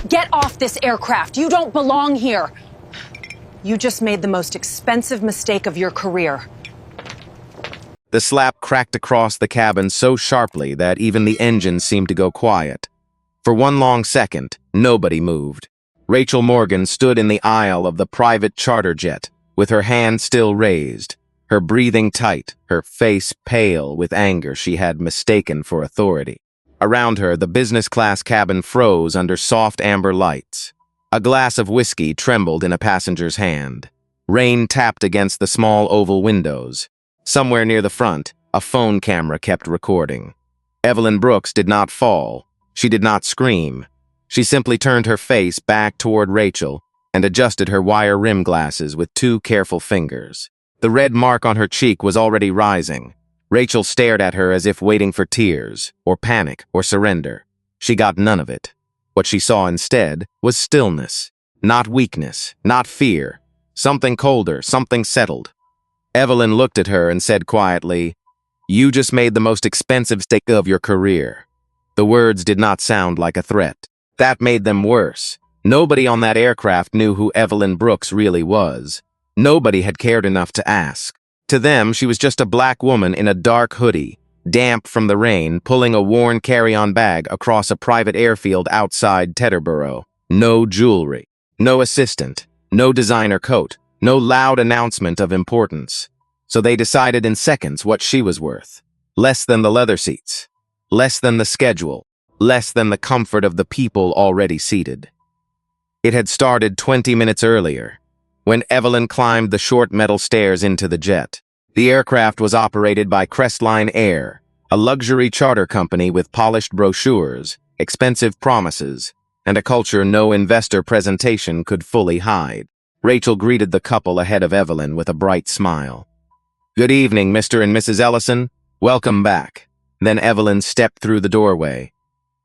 Get off this aircraft. You don't belong here. You just made the most expensive mistake of your career. The slap cracked across the cabin so sharply that even the engine seemed to go quiet. For one long second, nobody moved. Rachel Morgan stood in the aisle of the private charter jet, with her hand still raised, her breathing tight, her face pale with anger she had mistaken for authority. Around her, the business-class cabin froze under soft amber lights. A glass of whiskey trembled in a passenger's hand. Rain tapped against the small oval windows. Somewhere near the front, a phone camera kept recording. Evelyn Brooks did not fall. She did not scream. She simply turned her face back toward Rachel and adjusted her wire rim glasses with 2 careful fingers. The red mark on her cheek was already rising. Rachel stared at her as if waiting for tears, or panic, or surrender. She got none of it. What she saw instead was stillness, not weakness, not fear. Something colder, something settled. Evelyn looked at her and said quietly, "You just made the most expensive mistake of your career." The words did not sound like a threat. That made them worse. Nobody on that aircraft knew who Evelyn Brooks really was. Nobody had cared enough to ask. To them, she was just a black woman in a dark hoodie, damp from the rain, pulling a worn carry-on bag across a private airfield outside Teterboro. No jewelry, no assistant, no designer coat, no loud announcement of importance. So they decided in seconds what she was worth. Less than the leather seats. Less than the schedule. Less than the comfort of the people already seated. It had started 20 minutes earlier, when Evelyn climbed the short metal stairs into the jet. The aircraft was operated by Crestline Air, a luxury charter company with polished brochures, expensive promises, and a culture no investor presentation could fully hide. Rachel greeted the couple ahead of Evelyn with a bright smile. "Good evening, Mr. and Mrs. Ellison. Welcome back." Then Evelyn stepped through the doorway.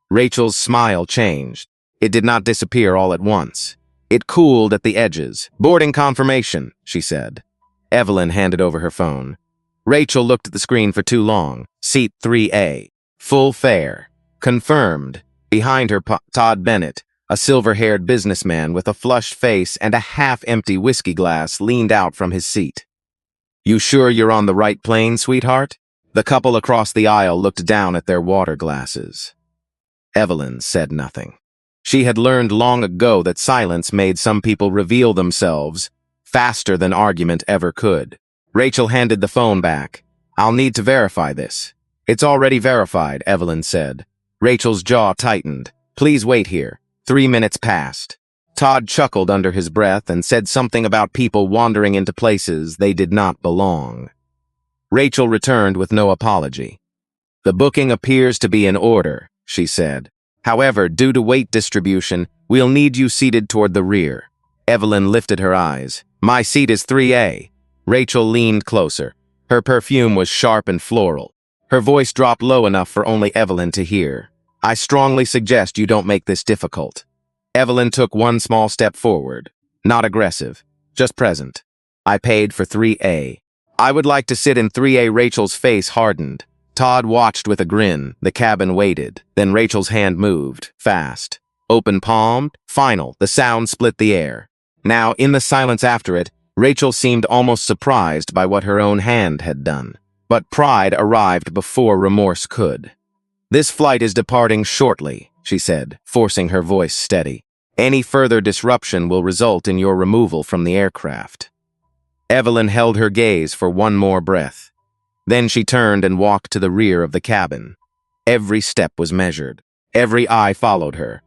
Rachel's smile changed. It did not disappear all at once. It cooled at the edges. "Boarding confirmation," she said. Evelyn handed over her phone. Rachel looked at the screen for too long. Seat 3A. Full fare. Confirmed. Behind her, Todd Bennett, a silver-haired businessman with a flushed face and a half-empty whiskey glass, leaned out from his seat. "You sure you're on the right plane, sweetheart?" The couple across the aisle looked down at their water glasses. Evelyn said nothing. She had learned long ago that silence made some people reveal themselves faster than argument ever could. Rachel handed the phone back. "I'll need to verify this." "It's already verified," Evelyn said. Rachel's jaw tightened. "Please wait here." 3 minutes passed. Todd chuckled under his breath and said something about people wandering into places they did not belong. Rachel returned with no apology. "The booking appears to be in order," she said. "However, due to weight distribution, we'll need you seated toward the rear." Evelyn lifted her eyes. "My seat is 3A. Rachel leaned closer. Her perfume was sharp and floral. Her voice dropped low enough for only Evelyn to hear. "I strongly suggest you don't make this difficult." Evelyn took one small step forward. Not aggressive, just present. "I paid for 3A. I would like to sit in 3A." Rachel's face hardened. Todd watched with a grin. The cabin waited. Then Rachel's hand moved, fast. Open-palmed, final. The sound split the air. Now, in the silence after it, Rachel seemed almost surprised by what her own hand had done. But pride arrived before remorse could. "This flight is departing shortly," she said, forcing her voice steady. "Any further disruption will result in your removal from the aircraft." Evelyn held her gaze for one more breath. Then she turned and walked to the rear of the cabin. Every step was measured. Every eye followed her.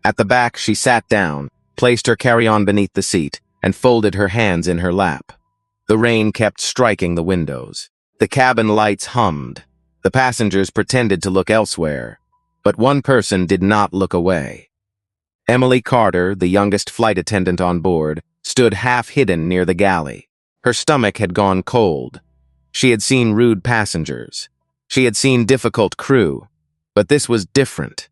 At the back, she sat down, placed her carry-on beneath the seat, and folded her hands in her lap. The rain kept striking the windows. The cabin lights hummed. The passengers pretended to look elsewhere. But one person did not look away. Emily Carter, the youngest flight attendant on board, stood half-hidden near the galley. Her stomach had gone cold. She had seen rude passengers. She had seen difficult crew. But this was different.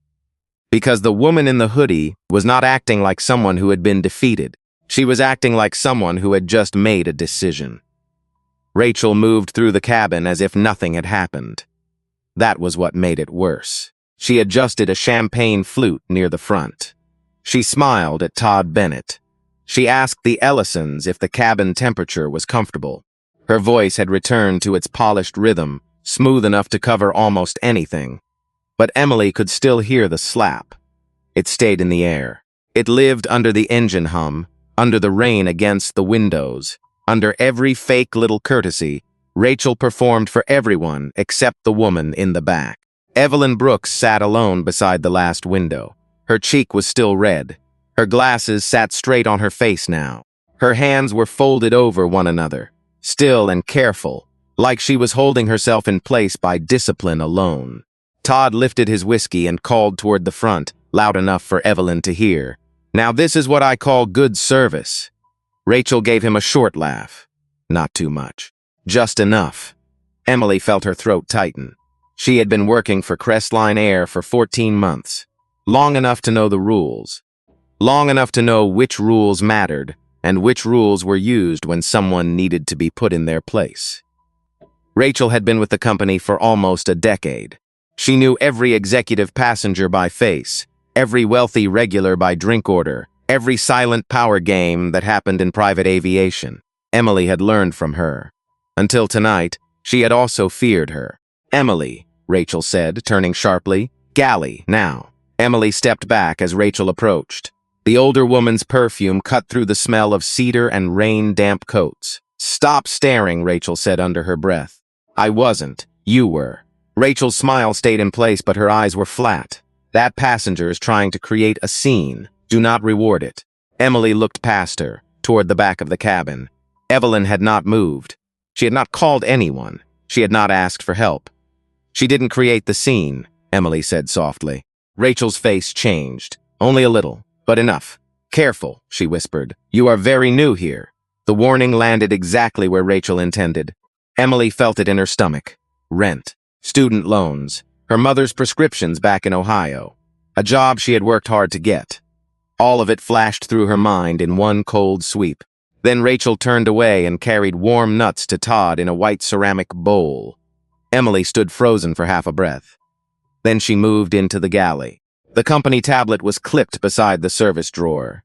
Because the woman in the hoodie was not acting like someone who had been defeated. She was acting like someone who had just made a decision. Rachel moved through the cabin as if nothing had happened. That was what made it worse. She adjusted a champagne flute near the front. She smiled at Todd Bennett. She asked the Ellisons if the cabin temperature was comfortable. Her voice had returned to its polished rhythm, smooth enough to cover almost anything. But Emily could still hear the slap. It stayed in the air. It lived under the engine hum, under the rain against the windows, under every fake little courtesy. Rachel performed for everyone except the woman in the back. Evelyn Brooks sat alone beside the last window. Her cheek was still red. Her glasses sat straight on her face now. Her hands were folded over one another, still and careful, like she was holding herself in place by discipline alone. Todd lifted his whiskey and called toward the front, loud enough for Evelyn to hear. "Now this is what I call good service." Rachel gave him a short laugh. Not too much. Just enough. Emily felt her throat tighten. She had been working for Crestline Air for 14 months. Long enough to know the rules. Long enough to know which rules mattered and which rules were used when someone needed to be put in their place. Rachel had been with the company for almost a decade. She knew every executive passenger by face, every wealthy regular by drink order, every silent power game that happened in private aviation. Emily had learned from her. Until tonight, she had also feared her. "Emily," Rachel said, turning sharply. "Galley, now." Emily stepped back as Rachel approached. The older woman's perfume cut through the smell of cedar and rain-damp coats. "Stop staring," Rachel said under her breath. "I wasn't. You were." Rachel's smile stayed in place, but her eyes were flat. "That passenger is trying to create a scene. Do not reward it." Emily looked past her, toward the back of the cabin. Evelyn had not moved. She had not called anyone. She had not asked for help. "She didn't create the scene," Emily said softly. Rachel's face changed. "Only a little, but enough." "Careful," she whispered. "You are very new here." The warning landed exactly where Rachel intended. Emily felt it in her stomach. Rent, student loans, her mother's prescriptions back in Ohio, a job she had worked hard to get. All of it flashed through her mind in one cold sweep. Then Rachel turned away and carried warm nuts to Todd in a white ceramic bowl. Emily stood frozen for half a breath. Then she moved into the galley. The company tablet was clipped beside the service drawer.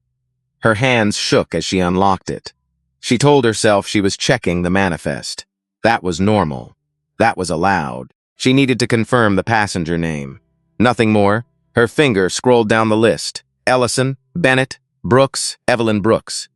Her hands shook as she unlocked it. She told herself she was checking the manifest. That was normal. That was allowed. She needed to confirm the passenger name. Nothing more. Her finger scrolled down the list. Ellison, Bennett, Brooks, Evelyn Brooks.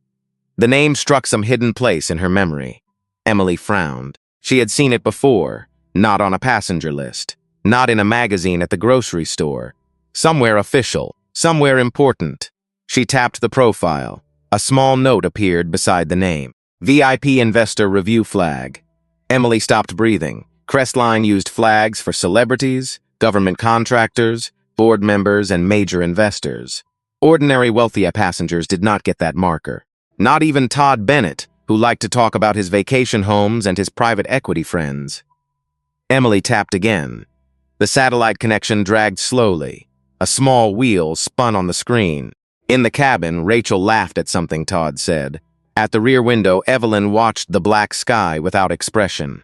The name struck some hidden place in her memory. Emily frowned. She had seen it before, not on a passenger list, not in a magazine at the grocery store. Somewhere official, somewhere important. She tapped the profile. A small note appeared beside the name. VIP Investor Review Flag. Emily stopped breathing. Crestline used flags for celebrities, government contractors, board members, and major investors. Ordinary wealthy passengers did not get that marker. Not even Todd Bennett, who liked to talk about his vacation homes and his private equity friends. Emily tapped again. The satellite connection dragged slowly. A small wheel spun on the screen. In the cabin, Rachel laughed at something Todd said. At the rear window, Evelyn watched the black sky without expression.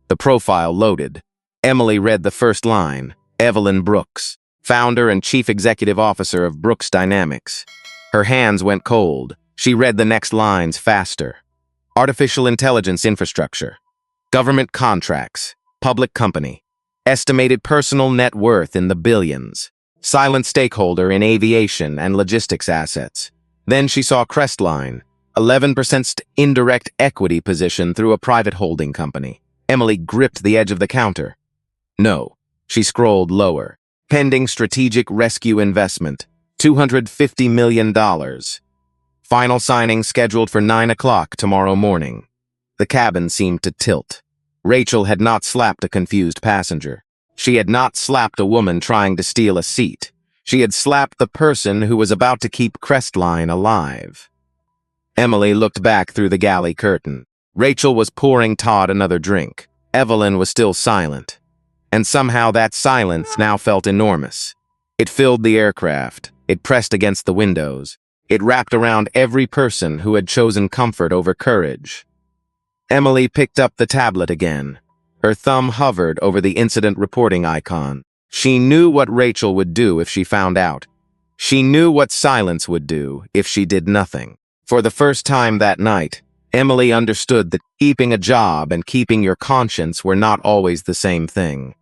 The profile loaded. Emily read the first line. Evelyn Brooks, founder and chief executive officer of Brooks Dynamics. Her hands went cold. She read the next lines faster. Artificial intelligence infrastructure. Government contracts. Public company. Estimated personal net worth in the billions. Silent stakeholder in aviation and logistics assets. Then she saw Crestline, 11% indirect equity position through a private holding company. Emily gripped the edge of the counter. No. She scrolled lower. Pending strategic rescue investment. $250 million. Final signing scheduled for 9 o'clock tomorrow morning. The cabin seemed to tilt. Rachel had not slapped a confused passenger. She had not slapped a woman trying to steal a seat. She had slapped the person who was about to keep Crestline alive. Emily looked back through the galley curtain. Rachel was pouring Todd another drink. Evelyn was still silent. And somehow that silence now felt enormous. It filled the aircraft. It pressed against the windows. It wrapped around every person who had chosen comfort over courage. Emily picked up the tablet again. Her thumb hovered over the incident reporting icon. She knew what Rachel would do if she found out. She knew what silence would do if she did nothing. For the first time that night, Emily understood that keeping a job and keeping your conscience were not always the same thing.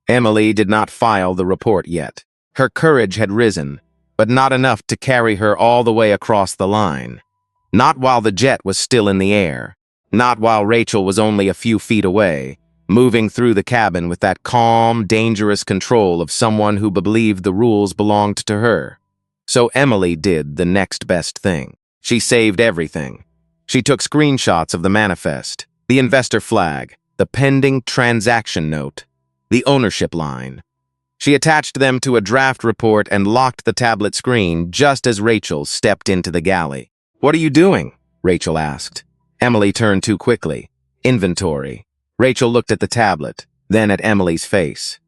Emily did not file the report yet. Her courage had risen, but not enough to carry her all the way across the line. Not while the jet was still in the air. Not while Rachel was only a few feet away, moving through the cabin with that calm, dangerous control of someone who believed the rules belonged to her. So Emily did the next best thing. She saved everything. She took screenshots of the manifest, the investor flag, the pending transaction note, the ownership line. She attached them to a draft report and locked the tablet screen just as Rachel stepped into the galley. "What are you doing?" Rachel asked. Emily turned too quickly. "Inventory." Rachel looked at the tablet, then at Emily's face.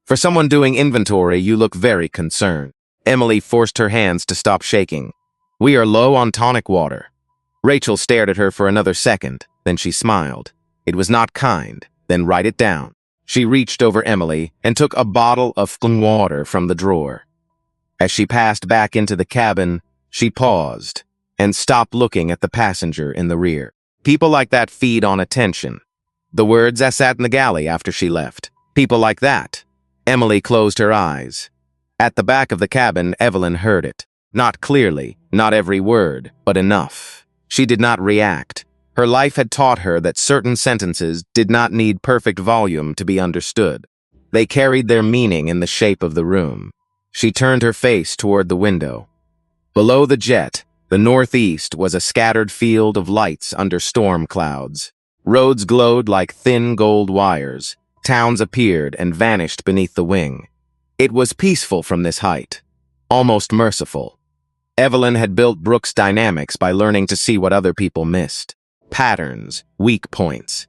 "For someone doing inventory, you look very concerned." Emily forced her hands to stop shaking. "We are low on tonic water." Rachel stared at her for another second, then she smiled. It was not kind, then write it down. She reached over Emily and took a bottle of water from the drawer. As she passed back into the cabin, she paused and stopped looking at the passenger in the rear. People like that feed on attention. The words that sat in the galley after she left. People like that. Emily closed her eyes. At the back of the cabin, Evelyn heard it. Not clearly, not every word, but enough. She did not react. Her life had taught her that certain sentences did not need perfect volume to be understood. They carried their meaning in the shape of the room. She turned her face toward the window. Below the jet, the northeast was a scattered field of lights under storm clouds. Roads glowed like thin gold wires. Towns appeared and vanished beneath the wing. It was peaceful from this height, almost merciful. Evelyn had built Brooks Dynamics by learning to see what other people missed. Patterns, weak points.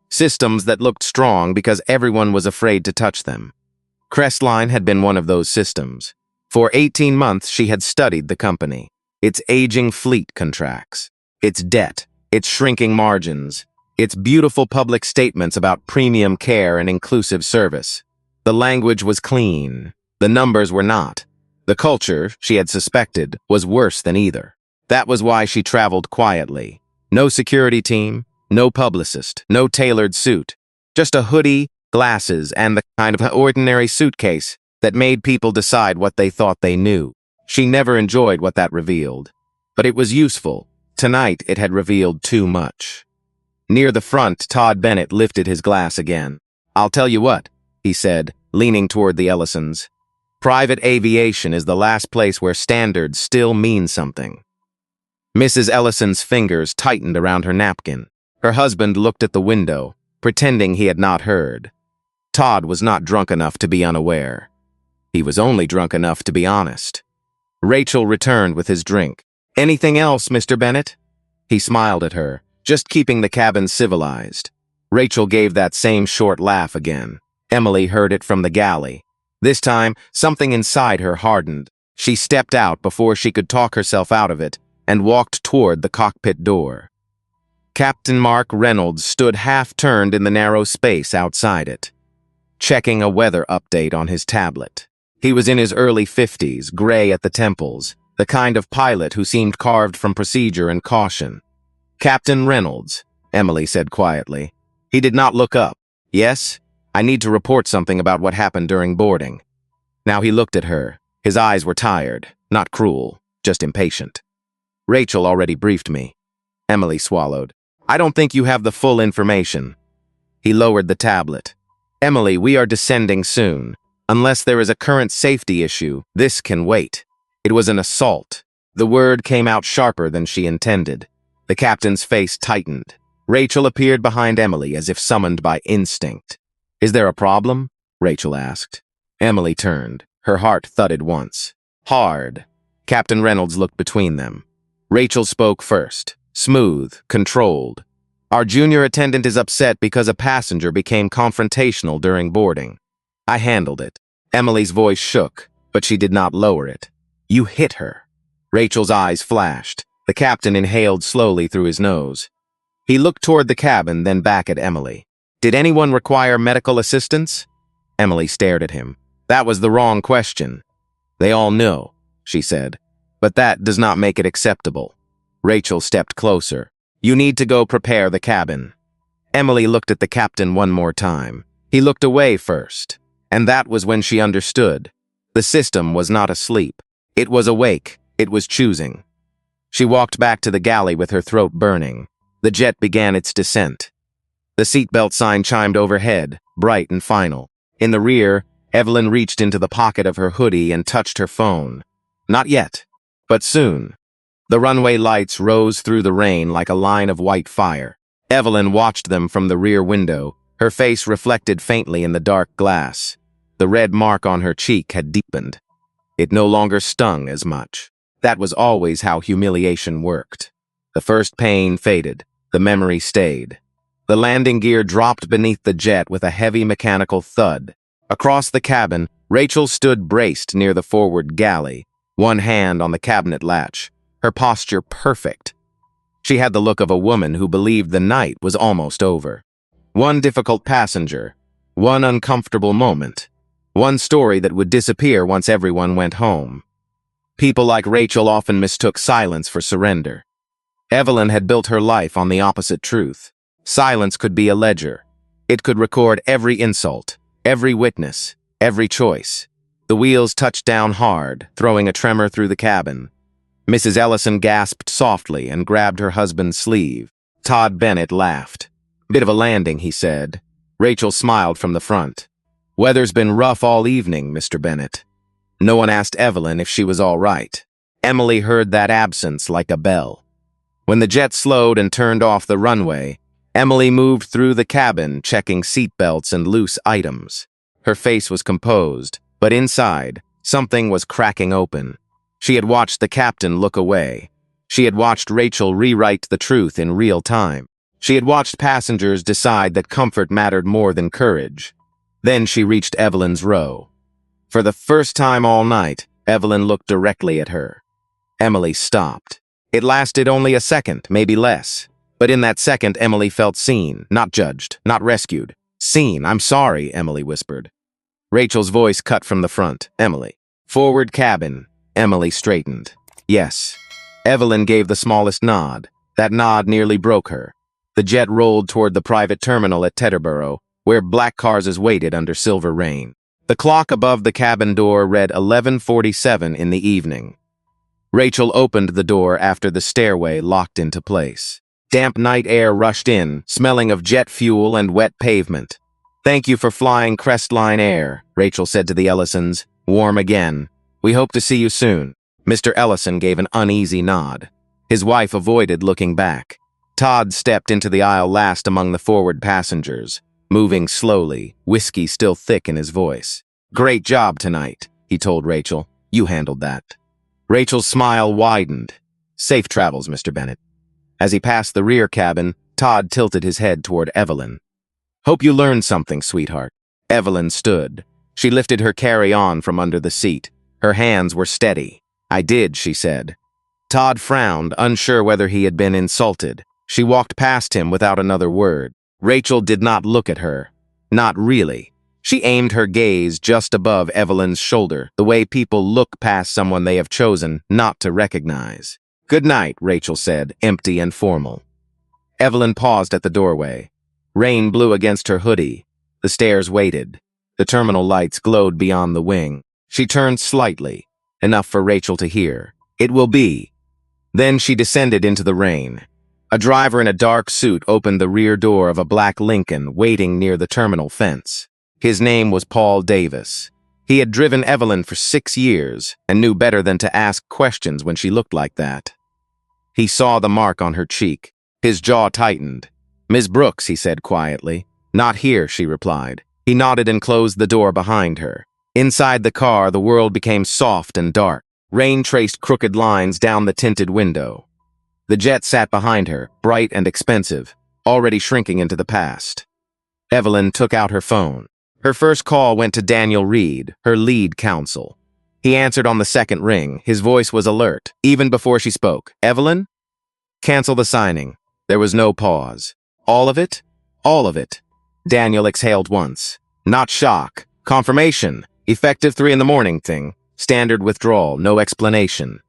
Systems that looked strong because everyone was afraid to touch them. Crestline had been one of those systems. For 18 months she had studied the company. Its aging fleet contracts. Its debt. Its shrinking margins. Its beautiful public statements about premium care and inclusive service. The language was clean. The numbers were not. The culture, she had suspected, was worse than either. That was why she traveled quietly. No security team, no publicist, no tailored suit. Just a hoodie, glasses, and the kind of ordinary suitcase that made people decide what they thought they knew. She never enjoyed what that revealed. But it was useful. Tonight it had revealed too much. Near the front, Todd Bennett lifted his glass again. "I'll tell you what," he said, leaning toward the Ellisons. "Private aviation is the last place where standards still mean something." Mrs. Ellison's fingers tightened around her napkin. Her husband looked at the window, pretending he had not heard. Todd was not drunk enough to be unaware. He was only drunk enough to be honest. Rachel returned with his drink. "Anything else, Mr. Bennett?" He smiled at her, just keeping the cabin civilized. Rachel gave that same short laugh again. Emily heard it from the galley. This time, something inside her hardened. She stepped out before she could talk herself out of it and walked toward the cockpit door. Captain Mark Reynolds stood half-turned in the narrow space outside it, checking a weather update on his tablet. He was in his early 50s, gray at the temples, the kind of pilot who seemed carved from procedure and caution. "Captain Reynolds," Emily said quietly. He did not look up. "Yes, I need to report something about what happened during boarding." Now he looked at her. His eyes were tired, not cruel, just impatient. "Rachel already briefed me." Emily swallowed. "I don't think you have the full information." He lowered the tablet. "Emily, we are descending soon. Unless there is a current safety issue, this can wait." It was an assault. The word came out sharper than she intended. The captain's face tightened. Rachel appeared behind Emily as if summoned by instinct. "Is there a problem?" Rachel asked. Emily turned. Her heart thudded once. Hard. Captain Reynolds looked between them. Rachel spoke first. Smooth, controlled. "Our junior attendant is upset because a passenger became confrontational during boarding. I handled it." Emily's voice shook, but she did not lower it. "You hit her." Rachel's eyes flashed. The captain inhaled slowly through his nose. He looked toward the cabin, then back at Emily. "Did anyone require medical assistance?" Emily stared at him. That was the wrong question. They all know. she said. But that does not make it acceptable. Rachel stepped closer. You need to go prepare the cabin. Emily looked at the captain one more time. He looked away first, and that was when she understood. The system was not asleep. It was awake. It was choosing. She walked back to the galley with her throat burning. The jet began its descent. The seatbelt sign chimed overhead, bright and final. In the rear, Evelyn reached into the pocket of her hoodie and touched her phone. Not yet, but soon. The runway lights rose through the rain like a line of white fire. Evelyn watched them from the rear window, her face reflected faintly in the dark glass. The red mark on her cheek had deepened. It no longer stung as much. That was always how humiliation worked. The first pain faded. The memory stayed. The landing gear dropped beneath the jet with a heavy mechanical thud. Across the cabin, Rachel stood braced near the forward galley, one hand on the cabinet latch, her posture perfect. She had the look of a woman who believed the night was almost over. One difficult passenger, one uncomfortable moment, one story that would disappear once everyone went home. People like Rachel often mistook silence for surrender. Evelyn had built her life on the opposite truth. Silence could be a ledger. It could record every insult, every witness, every choice. The wheels touched down hard, throwing a tremor through the cabin. Mrs. Ellison gasped softly and grabbed her husband's sleeve. Todd Bennett laughed. Bit of a landing, he said. Rachel smiled from the front. Weather's been rough all evening, Mr. Bennett. No one asked Evelyn if she was all right. Emily heard that absence like a bell. When the jet slowed and turned off the runway, Emily moved through the cabin, checking seatbelts and loose items. Her face was composed, but inside, something was cracking open. She had watched the captain look away. She had watched Rachel rewrite the truth in real time. She had watched passengers decide that comfort mattered more than courage. Then she reached Evelyn's row. For the first time all night, Evelyn looked directly at her. Emily stopped. It lasted only a second, maybe less. But in that second, Emily felt seen, not judged, not rescued. Seen, I'm sorry, Emily whispered. Rachel's voice cut from the front. Emily. Forward cabin. Emily straightened. Yes. Evelyn gave the smallest nod. That nod nearly broke her. The jet rolled toward the private terminal at Teterboro, where black cars waited under silver rain. The clock above the cabin door read 11:47 in the evening. Rachel opened the door after the stairway locked into place. Damp night air rushed in, smelling of jet fuel and wet pavement. Thank you for flying Crestline Air, Rachel said to the Ellisons. Warm again. We hope to see you soon. Mr. Ellison gave an uneasy nod. His wife avoided looking back. Todd stepped into the aisle last among the forward passengers, moving slowly, whiskey still thick in his voice. Great job tonight, he told Rachel. You handled that. Rachel's smile widened. Safe travels, Mr. Bennett. As he passed the rear cabin, Todd tilted his head toward Evelyn. Hope you learned something, sweetheart. Evelyn stood. She lifted her carry-on from under the seat. Her hands were steady. I did, she said. Todd frowned, unsure whether he had been insulted. She walked past him without another word. Rachel did not look at her. Not really. She aimed her gaze just above Evelyn's shoulder, the way people look past someone they have chosen not to recognize. Good night, Rachel said, empty and formal. Evelyn paused at the doorway. Rain blew against her hoodie. The stairs waited. The terminal lights glowed beyond the wing. She turned slightly, enough for Rachel to hear. It will be. Then she descended into the rain. A driver in a dark suit opened the rear door of a black Lincoln waiting near the terminal fence. His name was Paul Davis. He had driven Evelyn for 6 years and knew better than to ask questions when she looked like that. He saw the mark on her cheek. His jaw tightened. Ms. Brooks, he said quietly. Not here, she replied. He nodded and closed the door behind her. Inside the car, the world became soft and dark. Rain traced crooked lines down the tinted window. The jet sat behind her, bright and expensive, already shrinking into the past. Evelyn took out her phone. Her first call went to Daniel Reed, her lead counsel. He answered on the second ring. His voice was alert, even before she spoke. Evelyn? Cancel the signing. There was no pause. All of it? All of it. Daniel exhaled once. Not shock. Confirmation. Effective 3 in the morning thing. Standard withdrawal, no explanation.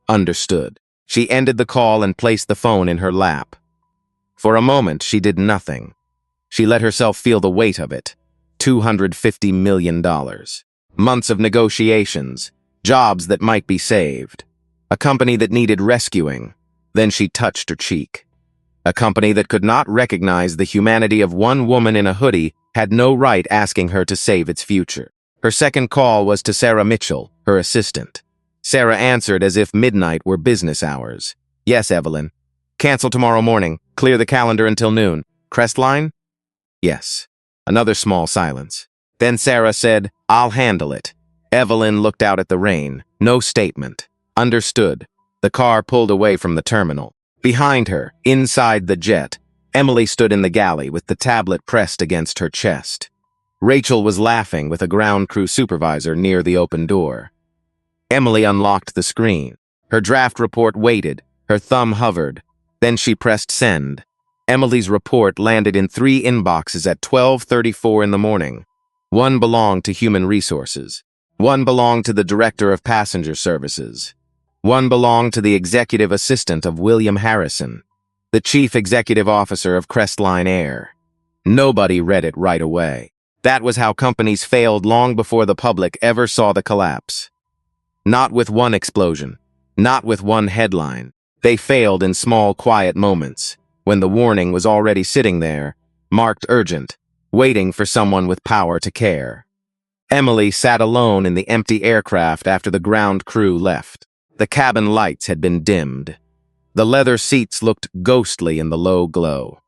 Understood. She ended the call and placed the phone in her lap. For a moment, she did nothing. She let herself feel the weight of it. $250 million. Months of negotiations. Jobs that might be saved. A company that needed rescuing. Then she touched her cheek. A company that could not recognize the humanity of one woman in a hoodie had no right asking her to save its future. Her second call was to Sarah Mitchell, her assistant. Sarah answered as if midnight were business hours. Yes, Evelyn. Cancel tomorrow morning. Clear the calendar until noon. Crestline? Yes. Another small silence. Then Sarah said, I'll handle it. Evelyn looked out at the rain. No statement. Understood. The car pulled away from the terminal. Behind her, inside the jet, Emily stood in the galley with the tablet pressed against her chest. Rachel was laughing with a ground crew supervisor near the open door. Emily unlocked the screen. Her draft report waited. Her thumb hovered. Then she pressed send. Emily's report landed in 3 inboxes at 12:34 in the morning. One belonged to Human Resources. One belonged to the Director of Passenger Services. One belonged to the Executive Assistant of William Harrison, the Chief Executive Officer of Crestline Air. Nobody read it right away. That was how companies failed long before the public ever saw the collapse. Not with one explosion. Not with one headline. They failed in small, quiet moments, when the warning was already sitting there, marked urgent, waiting for someone with power to care. Emily sat alone in the empty aircraft after the ground crew left. The cabin lights had been dimmed. The leather seats looked ghostly in the low glow.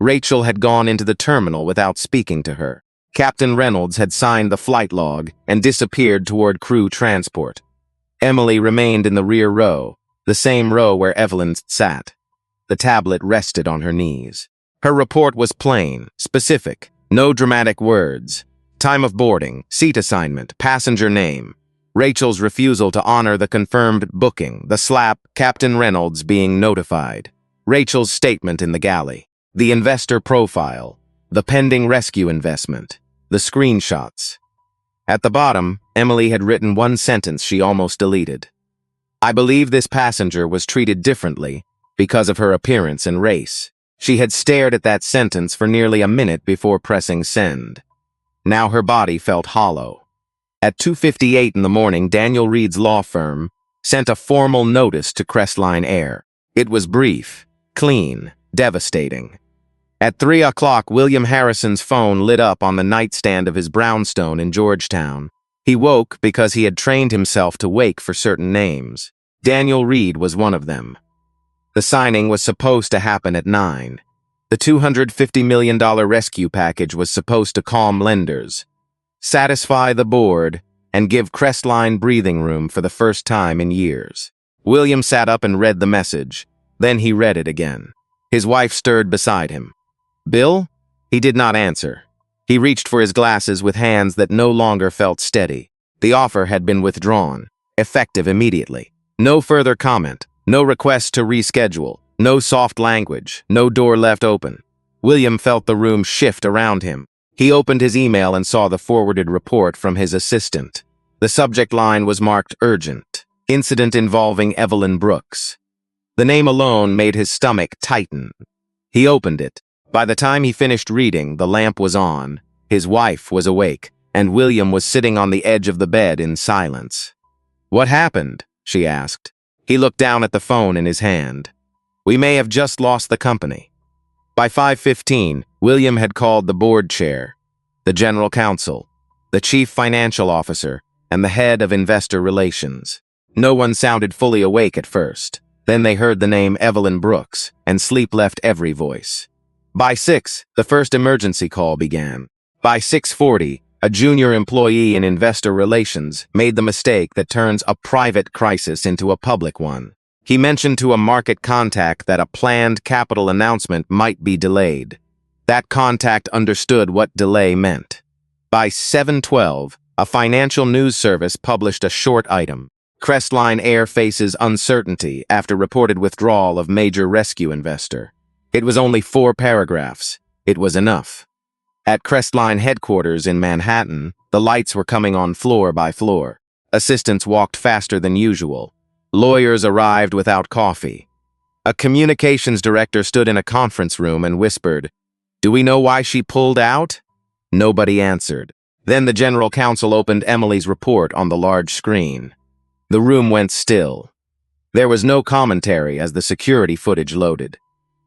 Rachel had gone into the terminal without speaking to her. Captain Reynolds had signed the flight log and disappeared toward crew transport. Emily remained in the rear row, the same row where Evelyn sat. The tablet rested on her knees. Her report was plain, specific, no dramatic words. Time of boarding, seat assignment, passenger name. Rachel's refusal to honor the confirmed booking, the slap, Captain Reynolds being notified. Rachel's statement in the galley. The investor profile. The pending rescue investment. The screenshots. At the bottom, Emily had written one sentence she almost deleted. I believe this passenger was treated differently because of her appearance and race. She had stared at that sentence for nearly a minute before pressing send. Now her body felt hollow. At 2:58 in the morning, Daniel Reed's law firm sent a formal notice to Crestline Air. It was brief, clean, devastating. At 3 o'clock, William Harrison's phone lit up on the nightstand of his brownstone in Georgetown. He woke because he had trained himself to wake for certain names. Daniel Reed was one of them. The signing was supposed to happen at 9. The $250 million rescue package was supposed to calm lenders, satisfy the board, and give Crestline breathing room for the first time in years. William sat up and read the message. Then he read it again. His wife stirred beside him. Bill? He did not answer. He reached for his glasses with hands that no longer felt steady. The offer had been withdrawn, effective immediately. No further comment, no request to reschedule, no soft language, no door left open. William felt the room shift around him. He opened his email and saw the forwarded report from his assistant. The subject line was marked urgent. Incident involving Evelyn Brooks. The name alone made his stomach tighten. He opened it. By the time he finished reading, the lamp was on, his wife was awake, and William was sitting on the edge of the bed in silence. What happened? She asked. He looked down at the phone in his hand. We may have just lost the company. By 5:15, William had called the board chair, the general counsel, the chief financial officer, and the head of investor relations. No one sounded fully awake at first. Then they heard the name Evelyn Brooks, and sleep left every voice. By 6, the first emergency call began. By 6:40, a junior employee in investor relations made the mistake that turns a private crisis into a public one. He mentioned to a market contact that a planned capital announcement might be delayed. That contact understood what delay meant. By 7:12, a financial news service published a short item. Crestline Air faces uncertainty after reported withdrawal of major rescue investor. It was only 4 paragraphs. It was enough. At Crestline headquarters in Manhattan, the lights were coming on floor by floor. Assistants walked faster than usual. Lawyers arrived without coffee. A communications director stood in a conference room and whispered, "Do we know why she pulled out?" Nobody answered. Then the general counsel opened Emily's report on the large screen. The room went still. There was no commentary as the security footage loaded.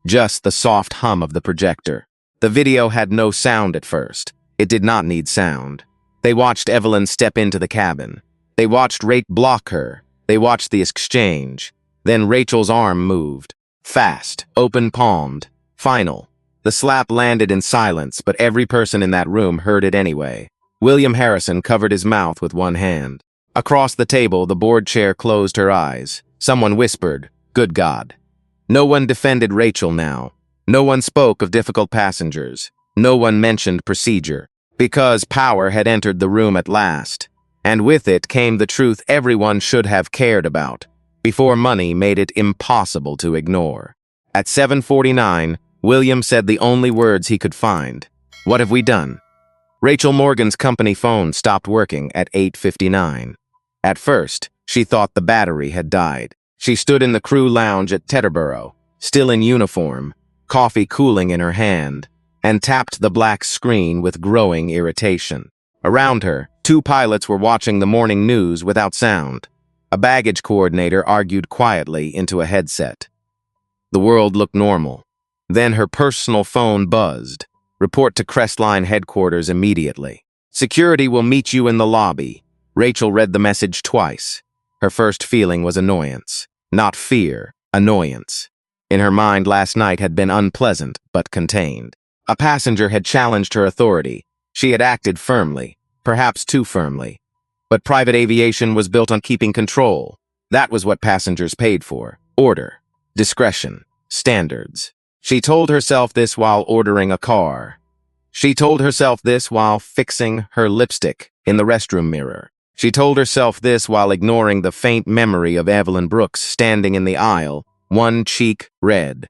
Just the soft hum of the projector. The video had no sound at first. It did not need sound. They watched Evelyn step into the cabin. They watched Rach block her. They watched the exchange. Then Rachel's arm moved. Fast, open-palmed. Final. The slap landed in silence, but every person in that room heard it anyway. William Harrison covered his mouth with one hand. Across the table, the board chair closed her eyes. Someone whispered, "Good God." No one defended Rachel now. No one spoke of difficult passengers. No one mentioned procedure. Because power had entered the room at last. And with it came the truth everyone should have cared about, before money made it impossible to ignore. At 7:49, William said the only words he could find. "What have we done?" Rachel Morgan's company phone stopped working at 8:59. At first, she thought the battery had died. She stood in the crew lounge at Teterboro, still in uniform, coffee cooling in her hand, and tapped the black screen with growing irritation. Around her, 2 pilots were watching the morning news without sound. A baggage coordinator argued quietly into a headset. The world looked normal. Then her personal phone buzzed. "Report to Crestline headquarters immediately. Security will meet you in the lobby." Rachel read the message twice. Her first feeling was annoyance. Not fear, annoyance. In her mind, last night had been unpleasant, but contained. A passenger had challenged her authority. She had acted firmly, perhaps too firmly. But private aviation was built on keeping control. That was what passengers paid for. Order, discretion, standards. She told herself this while ordering a car. She told herself this while fixing her lipstick in the restroom mirror. She told herself this while ignoring the faint memory of Evelyn Brooks standing in the aisle, one cheek red.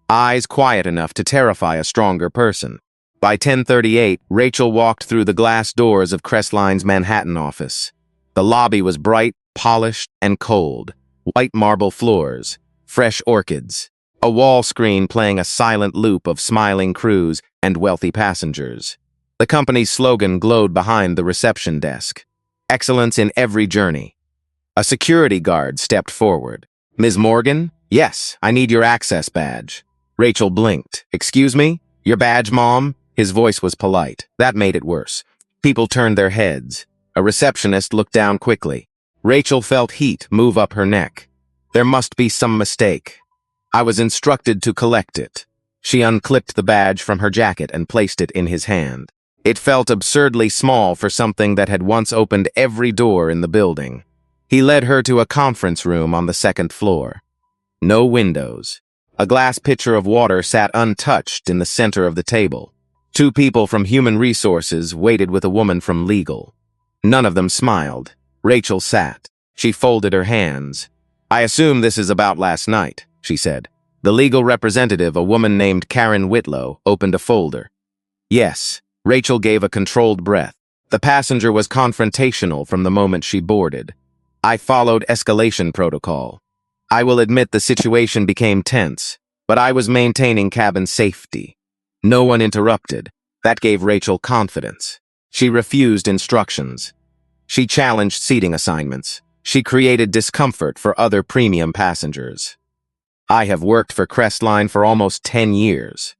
Eyes quiet enough to terrify a stronger person. By 10:38, Rachel walked through the glass doors of Crestline's Manhattan office. The lobby was bright, polished, and cold. White marble floors, fresh orchids. A wall screen playing a silent loop of smiling crews and wealthy passengers. The company's slogan glowed behind the reception desk. Excellence in every journey. A security guard stepped forward. "Ms. Morgan? Yes, I need your access badge." Rachel blinked. "Excuse me? Your badge, Mom?" His voice was polite. That made it worse. People turned their heads. A receptionist looked down quickly. Rachel felt heat move up her neck. There must be some mistake. "I was instructed to collect it." She unclipped the badge from her jacket and placed it in his hand. It felt absurdly small for something that had once opened every door in the building. He led her to a conference room on the 2nd floor. No windows. A glass pitcher of water sat untouched in the center of the table. 2 people from Human Resources waited with a woman from Legal. None of them smiled. Rachel sat. She folded her hands. "I assume this is about last night," she said. The legal representative, a woman named Karen Whitlow, opened a folder. "Yes." Rachel gave a controlled breath. The passenger was confrontational from the moment she boarded. "I followed escalation protocol. I will admit the situation became tense, but I was maintaining cabin safety." No one interrupted. That gave Rachel confidence. She refused instructions. She challenged seating assignments. She created discomfort for other premium passengers. "I have worked for Crestline for almost 10 years.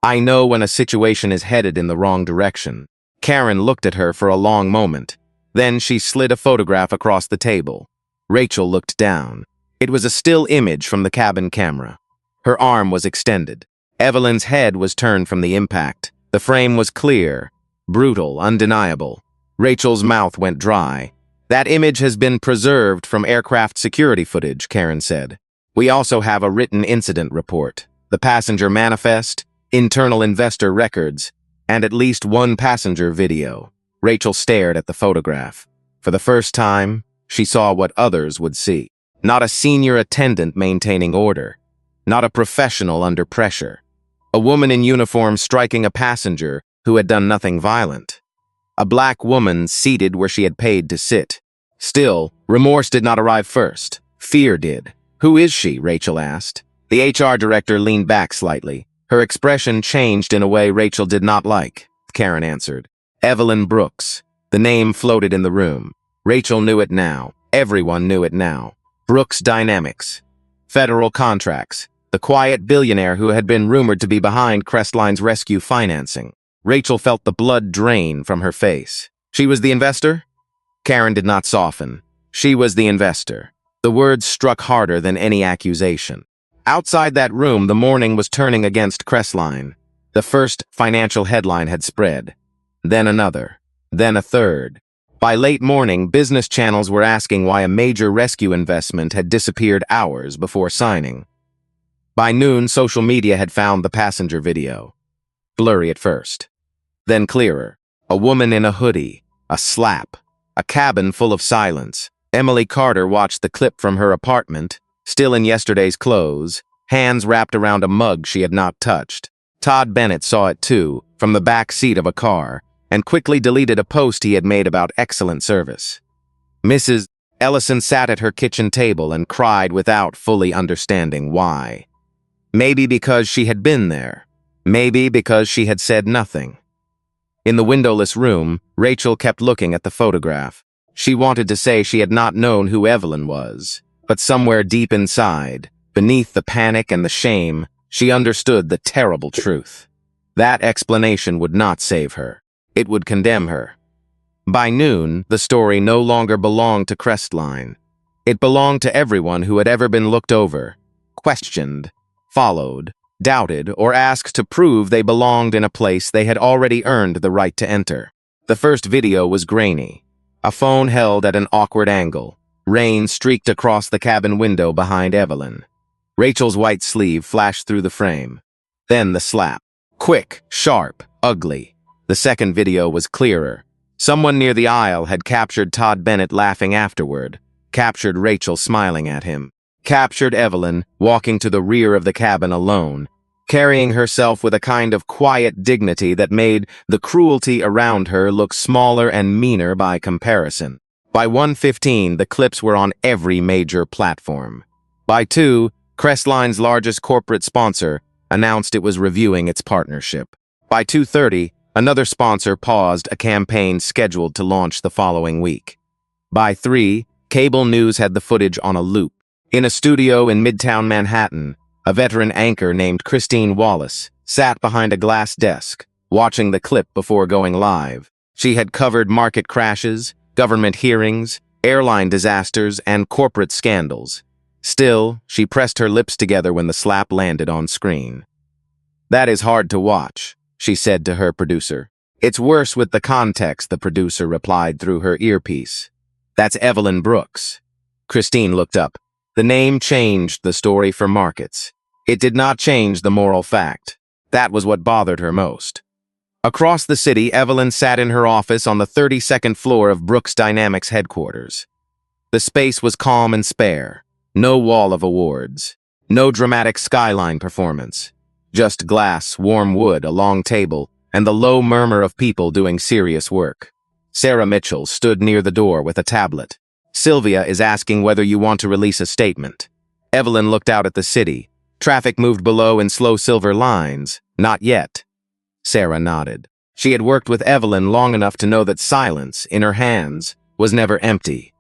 I know when a situation is headed in the wrong direction." Karen looked at her for a long moment. Then she slid a photograph across the table. Rachel looked down. It was a still image from the cabin camera. Her arm was extended. Evelyn's head was turned from the impact. The frame was clear, brutal, undeniable. Rachel's mouth went dry. "That image has been preserved from aircraft security footage," Karen said. "We also have a written incident report, the passenger manifest, internal investor records, and at least one passenger video." Rachel stared at the photograph. For the first time, she saw what others would see. Not a senior attendant maintaining order. Not a professional under pressure. A woman in uniform striking a passenger who had done nothing violent. A black woman seated where she had paid to sit. Still, remorse did not arrive first. Fear did. "Who is she?" Rachel asked. The HR director leaned back slightly. Her expression changed in a way Rachel did not like. Karen answered. "Evelyn Brooks." The name floated in the room. Rachel knew it now. Everyone knew it now. Brooks Dynamics. Federal contracts. The quiet billionaire who had been rumored to be behind Crestline's rescue financing. Rachel felt the blood drain from her face. She was the investor? Karen did not soften. She was the investor. The words struck harder than any accusation. Outside that room, the morning was turning against Crestline. The first financial headline had spread. Then another. Then a third. By late morning, business channels were asking why a major rescue investment had disappeared hours before signing. By noon, social media had found the passenger video. Blurry at first. Then clearer. A woman in a hoodie. A slap. A cabin full of silence. Emily Carter watched the clip from her apartment, still in yesterday's clothes, hands wrapped around a mug she had not touched. Todd Bennett saw it too, from the back seat of a car, and quickly deleted a post he had made about excellent service. Mrs. Ellison sat at her kitchen table and cried without fully understanding why. Maybe because she had been there. Maybe because she had said nothing. In the windowless room, Rachel kept looking at the photograph. She wanted to say she had not known who Evelyn was, but somewhere deep inside, beneath the panic and the shame, she understood the terrible truth. That explanation would not save her. It would condemn her. By noon, the story no longer belonged to Crestline. It belonged to everyone who had ever been looked over, questioned, followed, doubted, or asked to prove they belonged in a place they had already earned the right to enter. The first video was grainy. A phone held at an awkward angle. Rain streaked across the cabin window behind Evelyn. Rachel's white sleeve flashed through the frame. Then the slap. Quick, sharp, ugly. The second video was clearer. Someone near the aisle had captured Todd Bennett laughing afterward, captured Rachel smiling at him, captured Evelyn walking to the rear of the cabin alone, carrying herself with a kind of quiet dignity that made the cruelty around her look smaller and meaner by comparison. By 1:15, the clips were on every major platform. By 2, Crestline's largest corporate sponsor announced it was reviewing its partnership. By 2:30, another sponsor paused a campaign scheduled to launch the following week. By 3, cable news had the footage on a loop. In a studio in Midtown Manhattan, a veteran anchor named Christine Wallace sat behind a glass desk, watching the clip before going live. She had covered market crashes, government hearings, airline disasters, and corporate scandals. Still, she pressed her lips together when the slap landed on screen. "That is hard to watch," she said to her producer. "It's worse with the context," the producer replied through her earpiece. "That's Evelyn Brooks." Christine looked up. The name changed the story for markets. It did not change the moral fact. That was what bothered her most. Across the city, Evelyn sat in her office on the 32nd floor of Brooks Dynamics headquarters. The space was calm and spare. No wall of awards. No dramatic skyline performance. Just glass, warm wood, a long table, and the low murmur of people doing serious work. Sarah Mitchell stood near the door with a tablet. "Sylvia is asking whether you want to release a statement." Evelyn looked out at the city. Traffic moved below in slow silver lines. "Not yet." Sarah nodded. She had worked with Evelyn long enough to know that silence, in her hands, was never empty.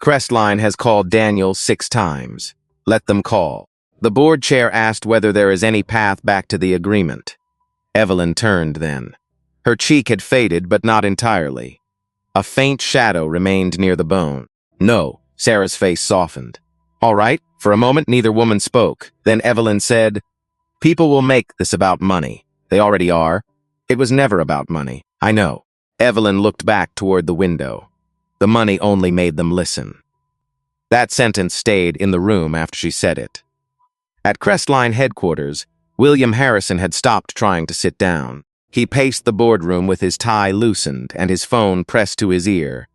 Crestline has called Daniel 6 times. Let them call. The board chair asked whether there is any path back to the agreement. Evelyn turned then. Her cheek had faded, but not entirely. A faint shadow remained near the bone. "No." Sarah's face softened. "All right." For a moment, neither woman spoke. Then Evelyn said, "People will make this about money. They already are. It was never about money. I know." Evelyn looked back toward the window. The money only made them listen. That sentence stayed in the room after she said it. At Crestline headquarters, William Harrison had stopped trying to sit down. He paced the boardroom with his tie loosened and his phone pressed to his ear.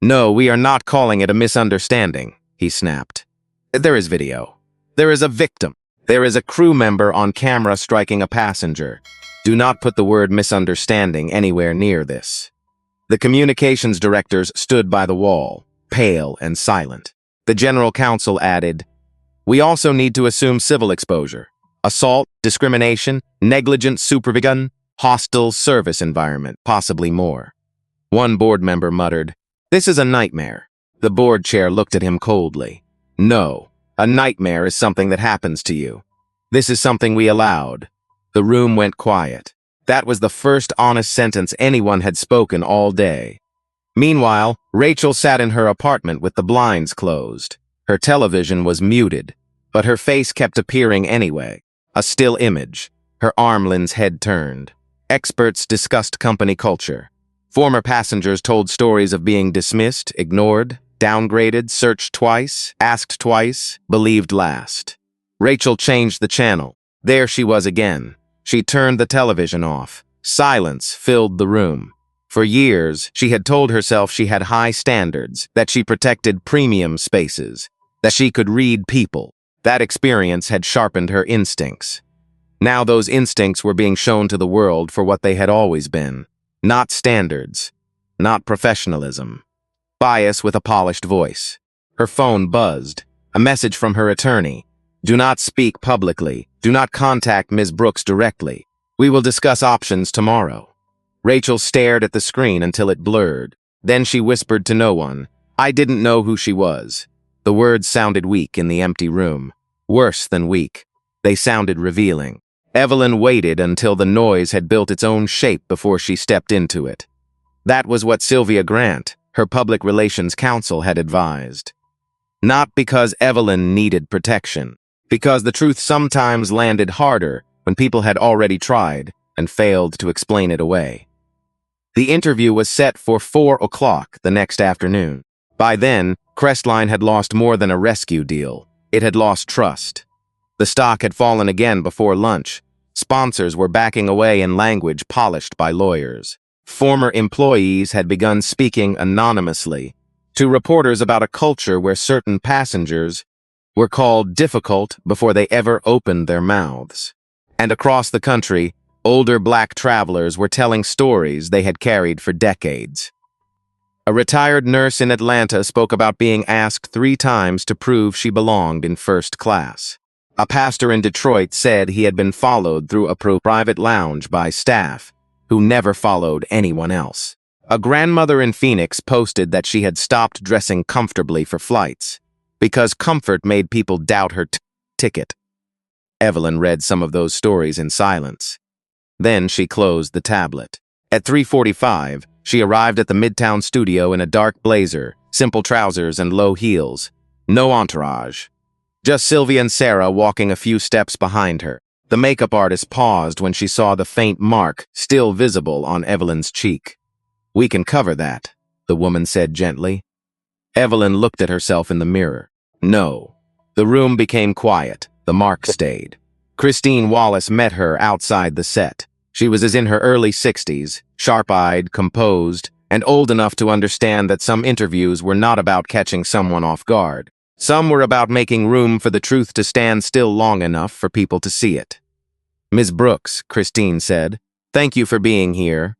"No, we are not calling it a misunderstanding," he snapped. "There is video. There is a victim. There is a crew member on camera striking a passenger. Do not put the word misunderstanding anywhere near this." The communications directors stood by the wall. pale and silent. The general counsel added, "We also need to assume civil exposure. Assault, discrimination, negligent supervision, hostile service environment, possibly more." One board member muttered, "This is a nightmare." The board chair looked at him coldly. "No, a nightmare is something that happens to you. This is something we allowed." The room went quiet. That was the first honest sentence anyone had spoken all day. Meanwhile, Rachel sat in her apartment with the blinds closed. Her television was muted, but her face kept appearing anyway. A still image, her armland's head turned. Experts discussed company culture. Former passengers told stories of being dismissed, ignored, downgraded, searched twice, asked twice, believed last. Rachel changed the channel. There she was again. She turned the television off. Silence filled the room. For years, she had told herself she had high standards, that she protected premium spaces, that she could read people. That experience had sharpened her instincts. Now those instincts were being shown to the world for what they had always been. Not standards, not professionalism. Bias with a polished voice. Her phone buzzed. A message from her attorney. "Do not speak publicly. Do not contact Ms. Brooks directly. We will discuss options tomorrow." Rachel stared at the screen until it blurred. Then she whispered to no one, "I didn't know who she was." The words sounded weak in the empty room. Worse than weak. They sounded revealing. Evelyn waited until the noise had built its own shape before she stepped into it. That was what Sylvia Grant, her public relations counsel, had advised. Not because Evelyn needed protection, because the truth sometimes landed harder when people had already tried and failed to explain it away. The interview was set for 4 o'clock the next afternoon. By then, Crestline had lost more than a rescue deal. It had lost trust. The stock had fallen again before lunch. Sponsors were backing away in language polished by lawyers. Former employees had begun speaking anonymously to reporters about a culture where certain passengers were called difficult before they ever opened their mouths. And across the country, older black travelers were telling stories they had carried for decades. A retired nurse in Atlanta spoke about being asked 3 times to prove she belonged in first class. A pastor in Detroit said he had been followed through a private lounge by staff who never followed anyone else. A grandmother in Phoenix posted that she had stopped dressing comfortably for flights because comfort made people doubt her ticket. Evelyn read some of those stories in silence. Then she closed the tablet. At 3:45, she arrived at the Midtown studio in a dark blazer, simple trousers, and low heels. No entourage. Just Sylvia and Sarah walking a few steps behind her. The makeup artist paused when she saw the faint mark still visible on Evelyn's cheek. "We can cover that," the woman said gently. Evelyn looked at herself in the mirror. No. The room became quiet. The mark stayed. Christine Wallace met her outside the set. She was in her early 60s, sharp-eyed, composed, and old enough to understand that some interviews were not about catching someone off guard. Some were about making room for the truth to stand still long enough for people to see it. "Ms. Brooks," Christine said, "thank you for being here."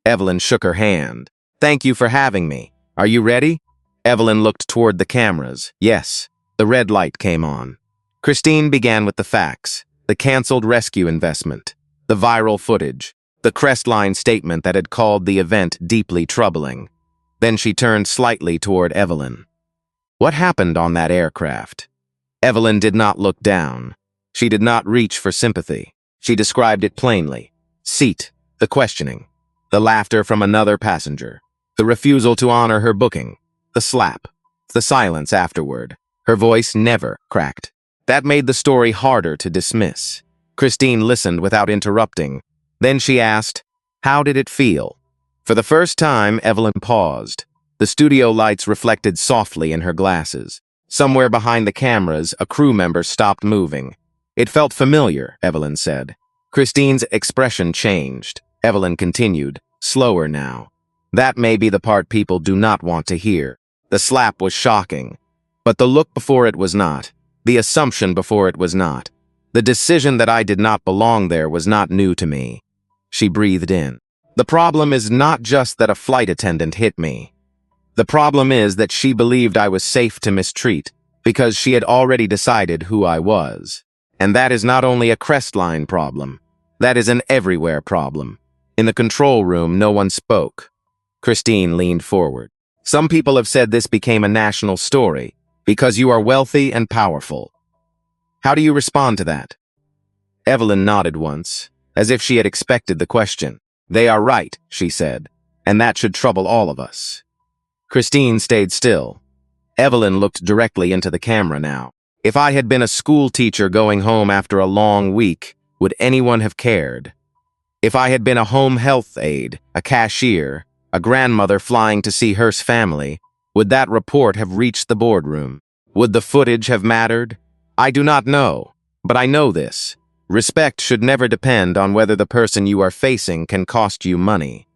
Evelyn shook her hand. "Thank you for having me. Are you ready?" Evelyn looked toward the cameras. Yes. The red light came on. Christine began with the facts, the canceled rescue investment, the viral footage, the Crestline statement that had called the event deeply troubling. Then she turned slightly toward Evelyn. "What happened on that aircraft?" Evelyn did not look down. She did not reach for sympathy. She described it plainly. Seat, the questioning, the laughter from another passenger, the refusal to honor her booking, the slap, the silence afterward. Her voice never cracked. That made the story harder to dismiss. Christine listened without interrupting. Then she asked, "How did it feel?" For the first time, Evelyn paused. The studio lights reflected softly in her glasses. Somewhere behind the cameras, a crew member stopped moving. "It felt familiar," Evelyn said. Christine's expression changed. Evelyn continued, slower now. "That may be the part people do not want to hear. The slap was shocking. But the look before it was not. The assumption before it was not. The decision that I did not belong there was not new to me." She breathed in. "The problem is not just that a flight attendant hit me. The problem is that she believed I was safe to mistreat because she had already decided who I was. And that is not only a Crestline problem. That is an everywhere problem. In the control room, no one spoke. Christine leaned forward. Some people have said this became a national story because you are wealthy and powerful. How do you respond to that? Evelyn nodded once, as if she had expected the question. They are right, she said, and that should trouble all of us. Christine stayed still. Evelyn looked directly into the camera now. If I had been a school teacher going home after a long week, would anyone have cared? If I had been a home health aide, a cashier, a grandmother flying to see her family, would that report have reached the boardroom? Would the footage have mattered? I do not know, but I know this. Respect should never depend on whether the person you are facing can cost you money.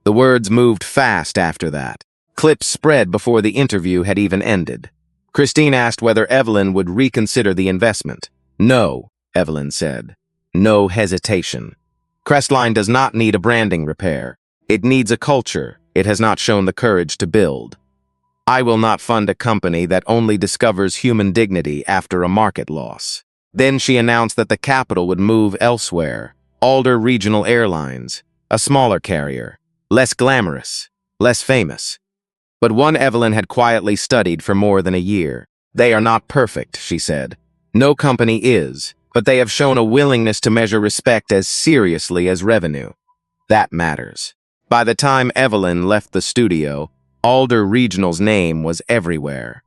The words moved fast after that. Clips spread before the interview had even ended. Christine asked whether Evelyn would reconsider the investment. No, Evelyn said. No hesitation. Crestline does not need a branding repair. It needs a culture it has not shown the courage to build. I will not fund a company that only discovers human dignity after a market loss. Then she announced that the capital would move elsewhere. Alder Regional Airlines, a smaller carrier, less glamorous, less famous. But one Evelyn had quietly studied for more than a year. They are not perfect, she said. No company is, but they have shown a willingness to measure respect as seriously as revenue. That matters. By the time Evelyn left the studio, Alder Regional's name was everywhere.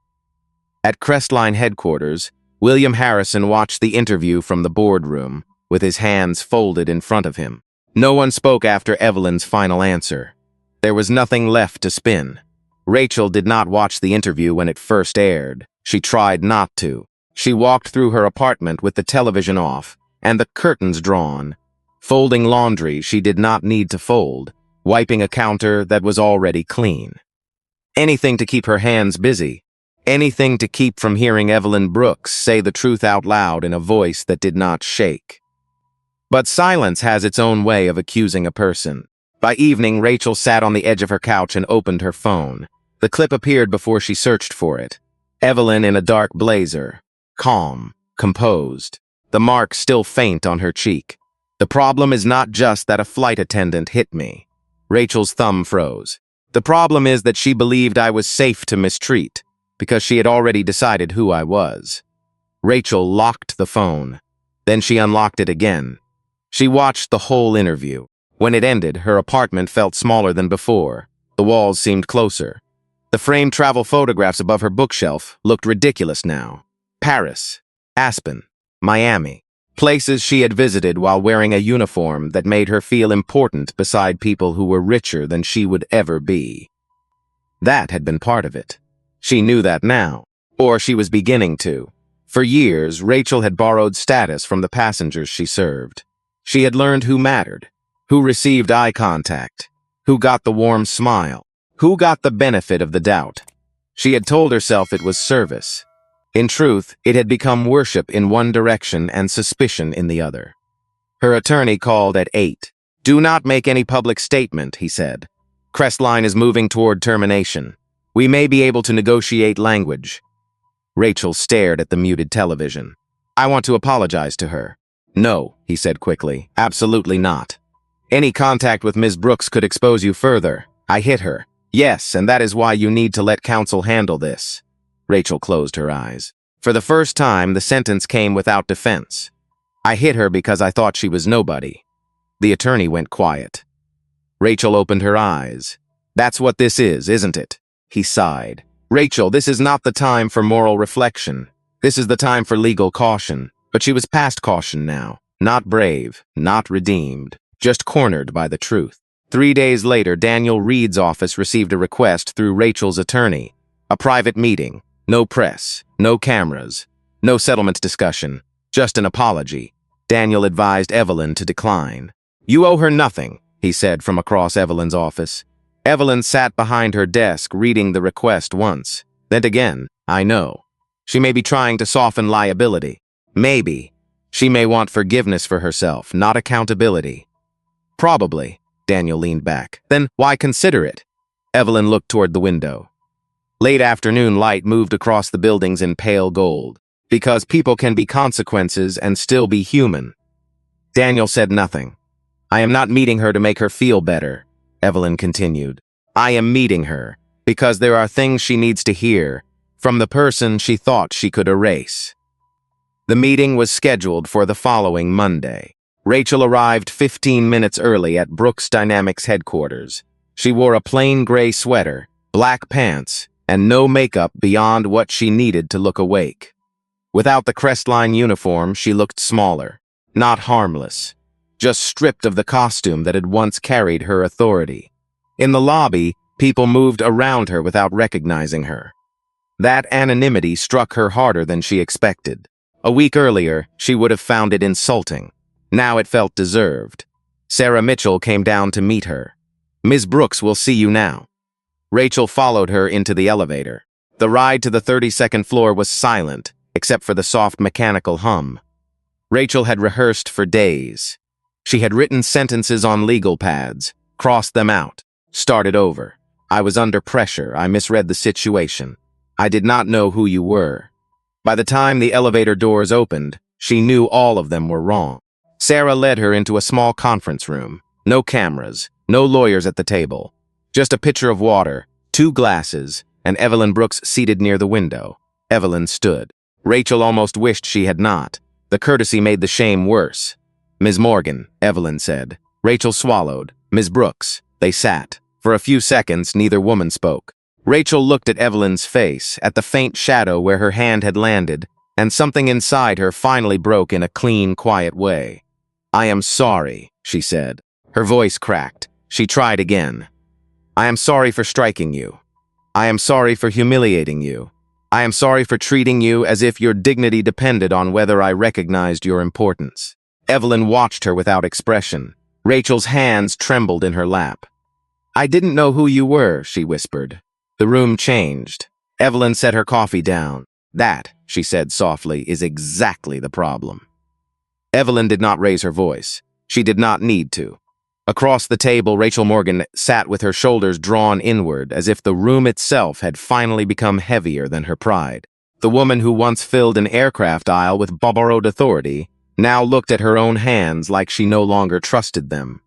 At Crestline headquarters, William Harrison watched the interview from the boardroom, with his hands folded in front of him. No one spoke after Evelyn's final answer. There was nothing left to spin. Rachel did not watch the interview when it first aired. She tried not to. She walked through her apartment with the television off and the curtains drawn, folding laundry she did not need to fold, wiping a counter that was already clean. Anything to keep her hands busy. Anything to keep from hearing Evelyn Brooks say the truth out loud in a voice that did not shake. But silence has its own way of accusing a person. By evening, Rachel sat on the edge of her couch and opened her phone. The clip appeared before she searched for it. Evelyn in a dark blazer, calm, composed, the mark still faint on her cheek. The problem is not just that a flight attendant hit me. Rachel's thumb froze. The problem is that she believed I was safe to mistreat, because she had already decided who I was. Rachel locked the phone. Then she unlocked it again. She watched the whole interview. When it ended, her apartment felt smaller than before. The walls seemed closer. The framed travel photographs above her bookshelf looked ridiculous now. Paris, Aspen, Miami, places she had visited while wearing a uniform that made her feel important beside people who were richer than she would ever be. That had been part of it. She knew that now, or she was beginning to. For years, Rachel had borrowed status from the passengers she served. She had learned who mattered, who received eye contact, who got the warm smile, who got the benefit of the doubt. She had told herself it was service. In truth, it had become worship in one direction and suspicion in the other. Her attorney called at 8. "Do not make any public statement," he said. "Crestline is moving toward termination. We may be able to negotiate language." Rachel stared at the muted television. "I want to apologize to her." "No," he said quickly. "Absolutely not. Any contact with Ms. Brooks could expose you further. I hit her. Yes, and that is why you need to let counsel handle this." Rachel closed her eyes. For the first time, the sentence came without defense. "I hit her because I thought she was nobody." The attorney went quiet. Rachel opened her eyes. "That's what this is, isn't it?" He sighed. "Rachel, this is not the time for moral reflection. This is the time for legal caution." But she was past caution now. Not brave, not redeemed, just cornered by the truth. 3 days later, Daniel Reed's office received a request through Rachel's attorney. A private meeting. No press, no cameras, no settlement discussion, just an apology. Daniel advised Evelyn to decline. "You owe her nothing," he said from across Evelyn's office. Evelyn sat behind her desk reading the request once, then again. "I know. She may be trying to soften liability. Maybe. She may want forgiveness for herself, not accountability." "Probably." Daniel leaned back. "Then why consider it?" Evelyn looked toward the window. Late afternoon light moved across the buildings in pale gold. Because people can be consequences and still be human. Daniel said nothing. I am not meeting her to make her feel better, Evelyn continued. I am meeting her because there are things she needs to hear from the person she thought she could erase. The meeting was scheduled for the following Monday. Rachel arrived 15 minutes early at Brooks Dynamics headquarters. She wore a plain gray sweater, black pants, and no makeup beyond what she needed to look awake. Without the Crestline uniform, she looked smaller, not harmless, just stripped of the costume that had once carried her authority. In the lobby, people moved around her without recognizing her. That anonymity struck her harder than she expected. A week earlier, she would have found it insulting. Now it felt deserved. Sarah Mitchell came down to meet her. Ms. Brooks will see you now. Rachel followed her into the elevator. The ride to the 32nd floor was silent, except for the soft mechanical hum. Rachel had rehearsed for days. She had written sentences on legal pads, crossed them out, started over. I was under pressure. I misread the situation. I did not know who you were. By the time the elevator doors opened, she knew all of them were wrong. Sarah led her into a small conference room. No cameras, no lawyers at the table. Just a pitcher of water, 2 glasses, and Evelyn Brooks seated near the window. Evelyn stood. Rachel almost wished she had not. The courtesy made the shame worse. Ms. Morgan, Evelyn said. Rachel swallowed. Ms. Brooks. They sat. For a few seconds, neither woman spoke. Rachel looked at Evelyn's face, at the faint shadow where her hand had landed, and something inside her finally broke in a clean, quiet way. I am sorry, she said. Her voice cracked. She tried again. I am sorry for striking you. I am sorry for humiliating you. I am sorry for treating you as if your dignity depended on whether I recognized your importance. Evelyn watched her without expression. Rachel's hands trembled in her lap. I didn't know who you were, she whispered. The room changed. Evelyn set her coffee down. That, she said softly, is exactly the problem. Evelyn did not raise her voice. She did not need to. Across the table, Rachel Morgan sat with her shoulders drawn inward, as if the room itself had finally become heavier than her pride. The woman who once filled an aircraft aisle with borrowed authority now looked at her own hands like she no longer trusted them.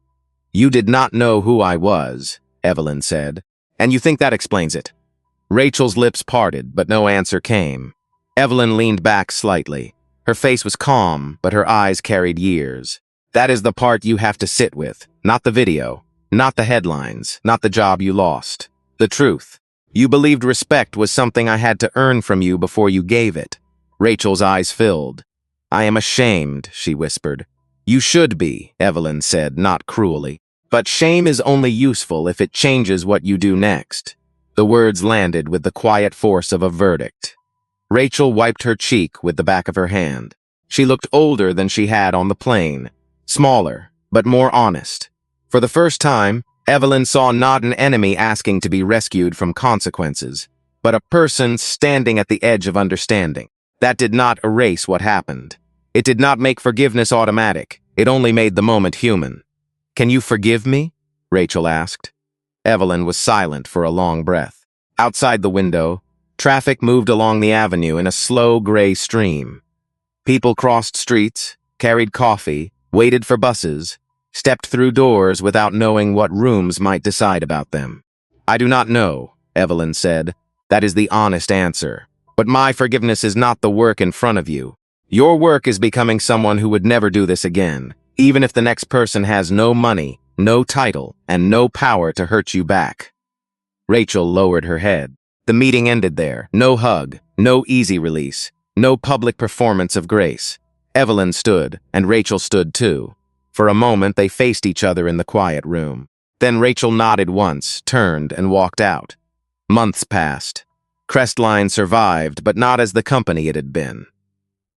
You did not know who I was, Evelyn said, and you think that explains it. Rachel's lips parted, but no answer came. Evelyn leaned back slightly. Her face was calm, but her eyes carried years. That is the part you have to sit with, not the video, not the headlines, not the job you lost. The truth. You believed respect was something I had to earn from you before you gave it. Rachel's eyes filled. I am ashamed, she whispered. You should be, Evelyn said, not cruelly. But shame is only useful if it changes what you do next. The words landed with the quiet force of a verdict. Rachel wiped her cheek with the back of her hand. She looked older than she had on the plane, smaller, but more honest. For the first time, Evelyn saw not an enemy asking to be rescued from consequences, but a person standing at the edge of understanding. That did not erase what happened. It did not make forgiveness automatic. It only made the moment human. Can you forgive me? Rachel asked. Evelyn was silent for a long breath. Outside the window, traffic moved along the avenue in a slow gray stream. People crossed streets, carried coffee, waited for buses, stepped through doors without knowing what rooms might decide about them. I do not know, Evelyn said. That is the honest answer. But my forgiveness is not the work in front of you. Your work is becoming someone who would never do this again, even if the next person has no money, no title, and no power to hurt you back. Rachel lowered her head. The meeting ended there. No hug, no easy release, no public performance of grace. Evelyn stood, and Rachel stood too. For a moment, they faced each other in the quiet room. Then Rachel nodded once, turned, and walked out. Months passed. Crestline survived, but not as the company it had been.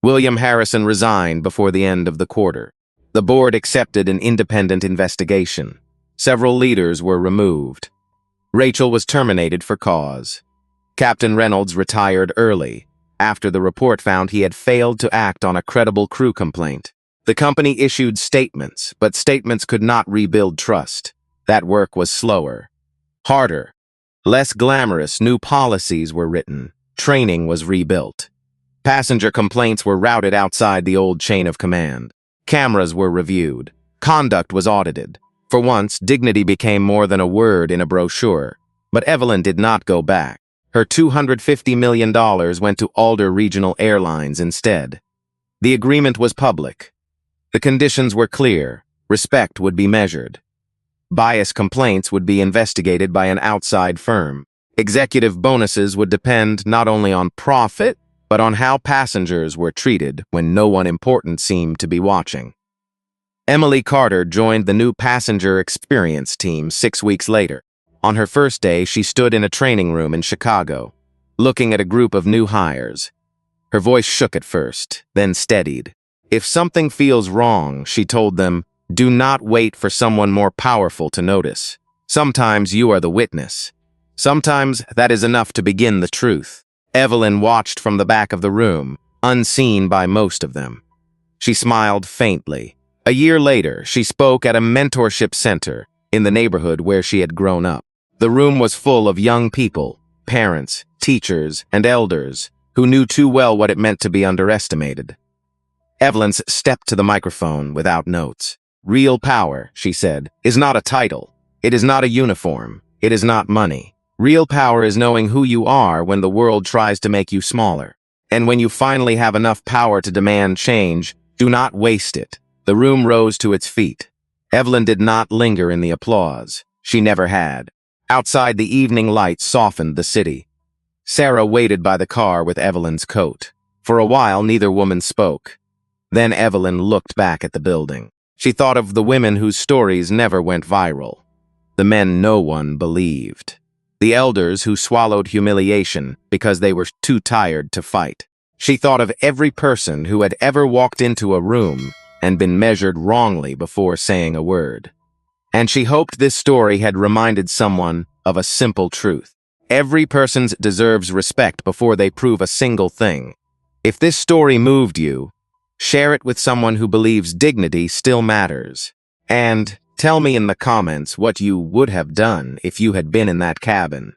William Harrison resigned before the end of the quarter. The board accepted an independent investigation. Several leaders were removed. Rachel was terminated for cause. Captain Reynolds retired early, after the report found he had failed to act on a credible crew complaint. The company issued statements, but statements could not rebuild trust. That work was slower, harder, Less glamorous, new policies were written. Training was rebuilt. Passenger complaints were routed outside the old chain of command. Cameras were reviewed. Conduct was audited. For once, dignity became more than a word in a brochure. But Evelyn did not go back. Her $250 million went to Alder Regional Airlines instead. The agreement was public. The conditions were clear. Respect would be measured. Bias complaints would be investigated by an outside firm. Executive bonuses would depend not only on profit, but on how passengers were treated when no one important seemed to be watching. Emily Carter joined the new passenger experience team 6 weeks later. On her first day, she stood in a training room in Chicago, looking at a group of new hires. Her voice shook at first, then steadied. If something feels wrong, she told them, do not wait for someone more powerful to notice. Sometimes you are the witness. Sometimes that is enough to begin the truth. Evelyn watched from the back of the room, unseen by most of them. She smiled faintly. A year later, she spoke at a mentorship center in the neighborhood where she had grown up. The room was full of young people, parents, teachers, and elders who knew too well what it meant to be underestimated. Evelyn stepped to the microphone without notes. Real power, she said, is not a title. It is not a uniform. It is not money. Real power is knowing who you are when the world tries to make you smaller. And when you finally have enough power to demand change, do not waste it. The room rose to its feet. Evelyn did not linger in the applause. She never had. Outside, the evening light softened the city. Sarah waited by the car with Evelyn's coat. For a while, neither woman spoke. Then Evelyn looked back at the building. She thought of the women whose stories never went viral. The men no one believed. The elders who swallowed humiliation because they were too tired to fight. She thought of every person who had ever walked into a room and been measured wrongly before saying a word. And she hoped this story had reminded someone of a simple truth. Every person deserves respect before they prove a single thing. If this story moved you, share it with someone who believes dignity still matters. And tell me in the comments what you would have done if you had been in that cabin.